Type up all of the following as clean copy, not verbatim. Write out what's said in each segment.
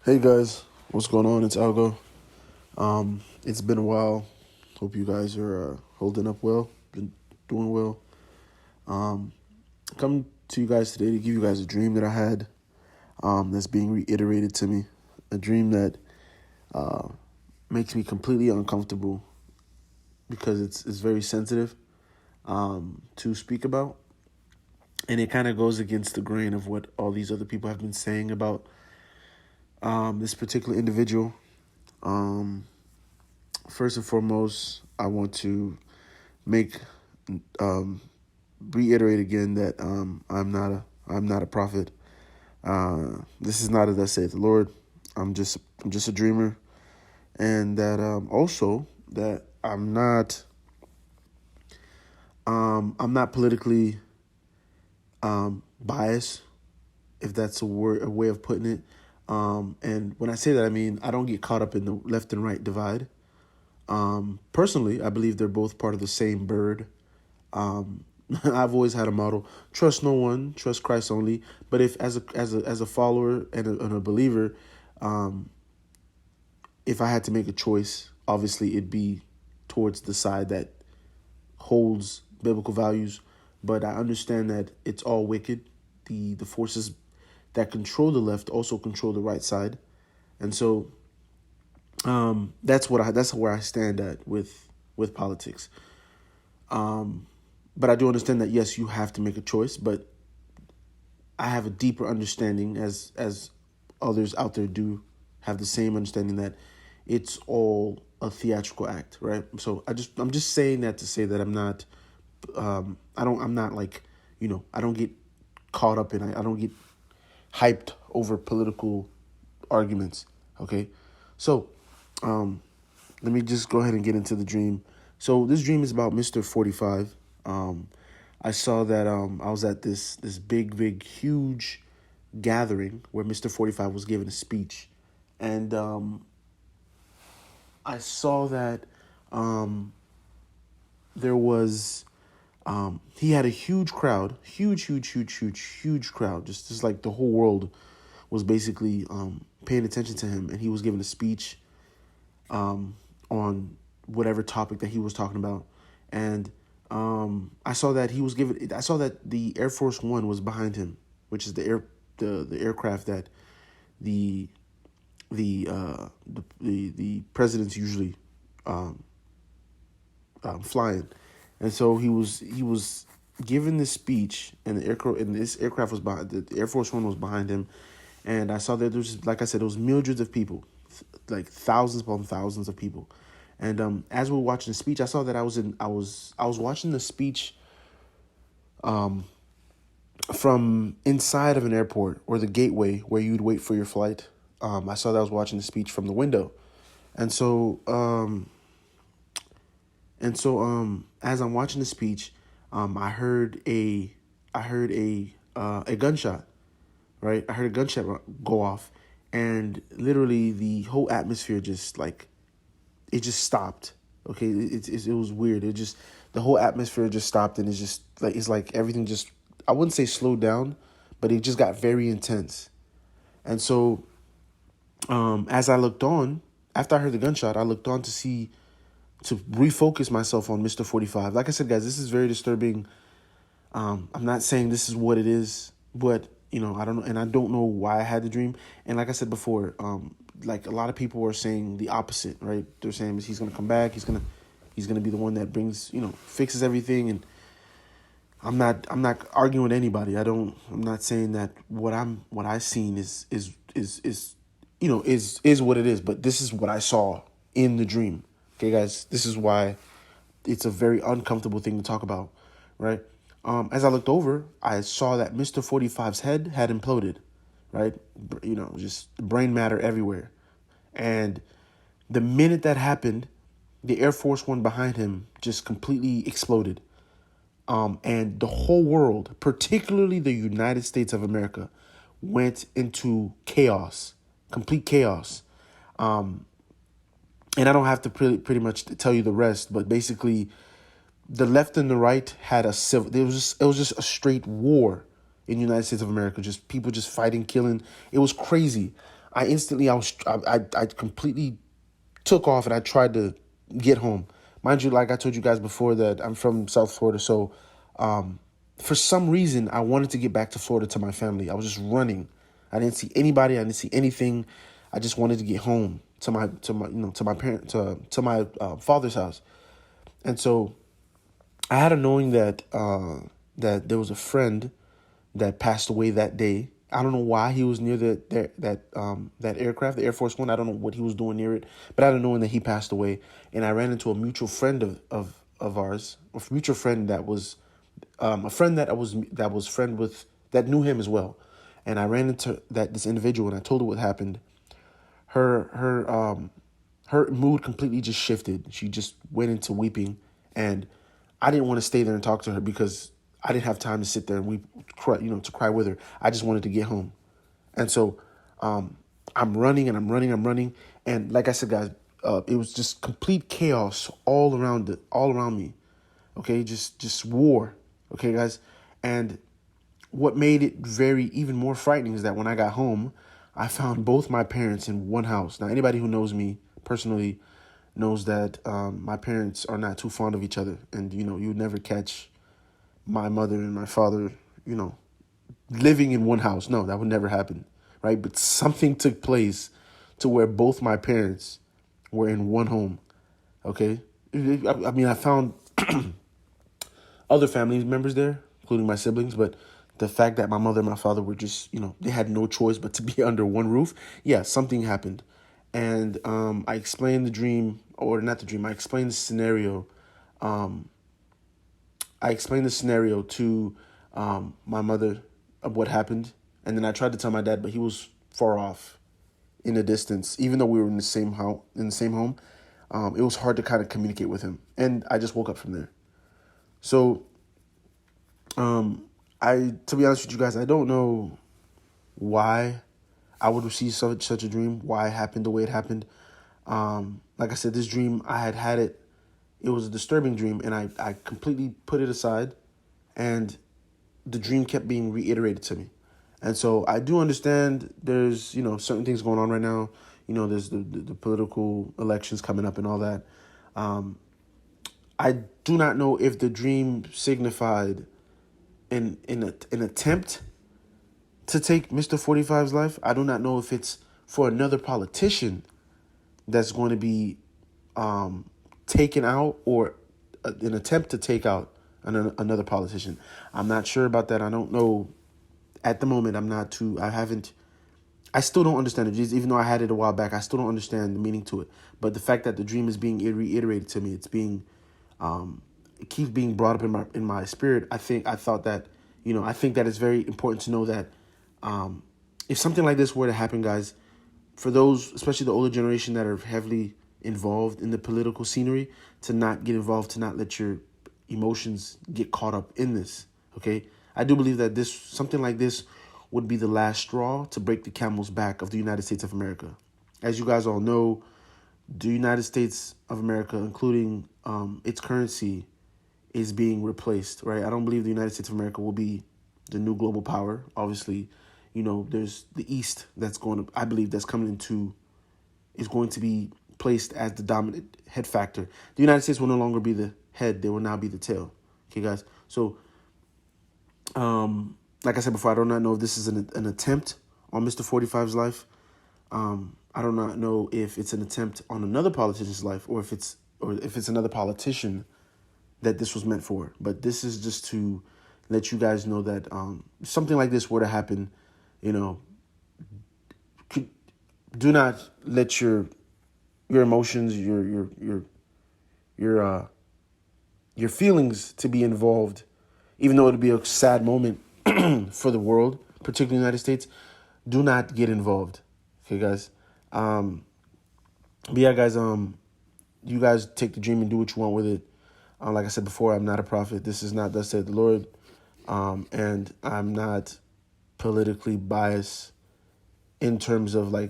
Hey guys, what's going on? It's Algo. It's been a while. Hope you guys are holding up well, been doing well. Um, Come to you guys today to give you guys a dream that I had. That's being reiterated to me. A dream that uh, makes me completely uncomfortable because it's very sensitive to speak about, and it kind of goes against the grain of what all these other people have been saying about this particular individual. Um, First and foremost, I want to make um, reiterate again that I'm not a prophet. This is not a thus saith the Lord. I'm just a dreamer, and that also that I'm not politically biased, if that's a way of putting it. And when I say that, I mean I don't get caught up in the left and right divide. Personally, I believe they're both part of the same bird. Um, I've always had a motto: trust no one, trust Christ only. But if as a follower and a believer, um, if I had to make a choice, obviously it'd be towards the side that holds biblical values. But I understand that it's all wicked. The forces that control the left also control the right side, and so that's where I stand at with politics. But I do understand that yes, you have to make a choice, but I have a deeper understanding, as others out there do have the same understanding, that it's all a theatrical act, right? So I'm just saying that to say that I'm not like, I don't get caught up in, I don't get hyped over political arguments. Okay. So let me just go ahead and get into the dream. So this dream is about Mr. 45. I saw that I was at this big, huge gathering where Mr. 45 was giving a speech. And I saw that there was, he had a huge crowd, huge crowd. Just like the whole world was basically paying attention to him. And he was giving a speech on whatever topic that he was talking about. And I saw that the Air Force One was behind him, which is the aircraft that the the presidents usually flying. And so he was giving this speech, and this aircraft was behind, the Air Force One was behind him. And I saw that there was, like I said, there was millions of people, like thousands upon thousands of people. And as we were watching the speech, I saw that I was watching the speech from inside of an airport, or the gateway where you'd wait for your flight. I saw that I was watching the speech from the window. And so as I'm watching the speech, I heard a gunshot, right? I heard a gunshot go off, and literally the whole atmosphere just it just stopped. Okay, it was weird. The whole atmosphere just stopped, and it's like everything just, I wouldn't say slowed down, but it just got very intense. And so as I looked on, after I heard the gunshot, I looked on to refocus myself on Mr. 45. Like I said, guys, this is very disturbing. I'm not saying this is what it is, but I don't know, and I don't know why I had the dream. And like I said before, like a lot of people are saying the opposite, right? They're saying he's gonna come back, he's gonna be the one that brings, fixes everything. And I'm not arguing with anybody. I'm not saying that what I seen is what it is, but this is what I saw in the dream. Okay, guys, this is why it's a very uncomfortable thing to talk about, right? As I looked over, I saw that Mr. 45's head had imploded, right? Just brain matter everywhere. And the minute that happened, the Air Force One behind him just completely exploded. And the whole world, particularly the United States of America, went into chaos, complete chaos. And I don't have to pretty much tell you the rest, but basically the left and the right had a civil, it was just a straight war in the United States of America, just people just fighting, killing. It was crazy. I completely took off and I tried to get home. Mind you, like I told you guys before, that I'm from South Florida, so for some reason I wanted to get back to Florida to my family. I was just running. I didn't see anybody. I didn't see anything. I just wanted to get home to my parent to my father's house. And so I had a knowing that that there was a friend that passed away that day. I don't know why he was near that aircraft, the Air Force One. I don't know what he was doing near it, but I had a knowing that he passed away. And I ran into a mutual friend of ours, a mutual friend that was a friend that was friend with that knew him as well. And I ran into this individual and I told her what happened. Her mood completely just shifted. She just went into weeping, and I didn't want to stay there and talk to her because I didn't have time to sit there and weep, to cry with her. I just wanted to get home, and so I'm running and I'm running, and like I said, guys, it was just complete chaos all around me. Okay, just war. Okay, guys, and what made it very even more frightening is that when I got home, I found both my parents in one house. Now, anybody who knows me personally knows that my parents are not too fond of each other. And, you would never catch my mother and my father, living in one house. No, that would never happen, right? But something took place to where both my parents were in one home, okay? I mean, I found other family members there, including my siblings, but the fact that my mother and my father were just, they had no choice but to be under one roof. Yeah, something happened. And I explained the dream, or not the dream, I explained the scenario. I explained the scenario to my mother of what happened. And then I tried to tell my dad, but he was far off in the distance. Even though we were in the same home, it was hard to kind of communicate with him. And I just woke up from there. So, to be honest with you guys, I don't know why I would receive such a dream, why it happened the way it happened. Like I said, this dream, I had it. It was a disturbing dream, and I completely put it aside, and the dream kept being reiterated to me. And so I do understand there's, certain things going on right now. There's the political elections coming up and all that. I do not know if the dream signified an attempt to take Mr. 45's life. I do not know if it's for another politician that's going to be taken out, or an attempt to take out another politician. I'm not sure about that. I don't know. At the moment, I still don't understand it. Even though I had it a while back, I still don't understand the meaning to it. But the fact that the dream is being reiterated to me, it keeps being brought up in my spirit. I think that it's very important to know that if something like this were to happen, guys, for those, especially the older generation that are heavily involved in the political scenery, to not get involved, to not let your emotions get caught up in this. Okay, I do believe that something like this would be the last straw to break the camel's back of the United States of America. As you guys all know, the United States of America, including its currency, is being replaced, right? I don't believe the United States of America will be the new global power. Obviously, there's the East I believe that's is going to be placed as the dominant head factor. The United States will no longer be the head. They will now be the tail. Okay, guys? So, like I said before, I do not know if this is an attempt on Mr. 45's life. I do not know if it's an attempt on another politician's life, or if it's another politician that this was meant for. But this is just to let you guys know that if something like this were to happen, do not let your emotions, your feelings to be involved, even though it would be a sad moment for the world, particularly the United States. Do not get involved. Okay, guys. But yeah, guys, you guys take the dream and do what you want with it. Like I said before, I'm not a prophet. This is not thus said the Lord. And I'm not politically biased in terms of I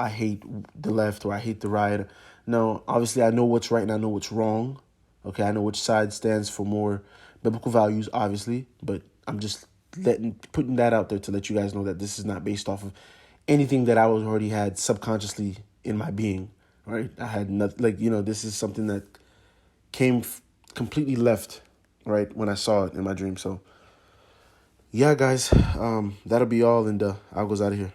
hate the left or I hate the right. No, obviously I know what's right and I know what's wrong. Okay, I know which side stands for more biblical values, obviously, but I'm just putting that out there to let you guys know that this is not based off of anything that I was already had subconsciously in my being, right? I had nothing, like, this is something that came completely left, right, when I saw it in my dream. So, yeah, guys, that'll be all, and Al goes out of here.